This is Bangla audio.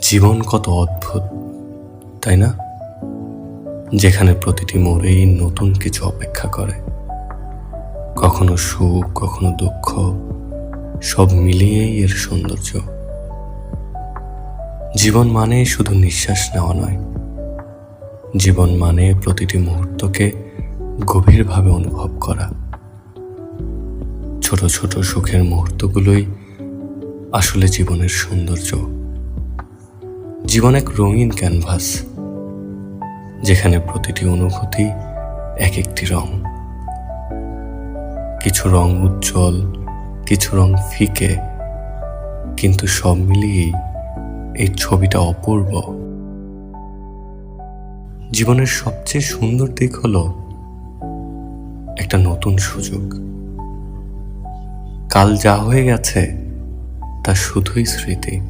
জীবন কত অদ্ভুত, তাই না? যেখানে প্রতিটি মোড়েই নতুন কিছু অপেক্ষা করে, কখনো সুখ, কখনো দুঃখ, সব মিলিয়েই এর সৌন্দর্য। জীবন মানে শুধু নিঃশ্বাস নেওয়া নয়, জীবন মানে প্রতিটি মুহূর্তকে গভীরভাবে অনুভব করা। ছোট ছোট সুখের মুহূর্তগুলোই আসলে জীবনের সৌন্দর্য। জীবন এক রঙিন ক্যানভাস, যেখানে প্রতিটি অনুভূতি এক একটি রং। কিছু রং উজ্জ্বল, কিছু রং ফিকে, কিন্তু সব মিলিয়েই এই ছবিটা অপূর্ব। জীবনের সবচেয়ে সুন্দর দিক হলো একটা নতুন সুযোগ। কাল যা হয়ে গেছে তা শুধুই স্মৃতি।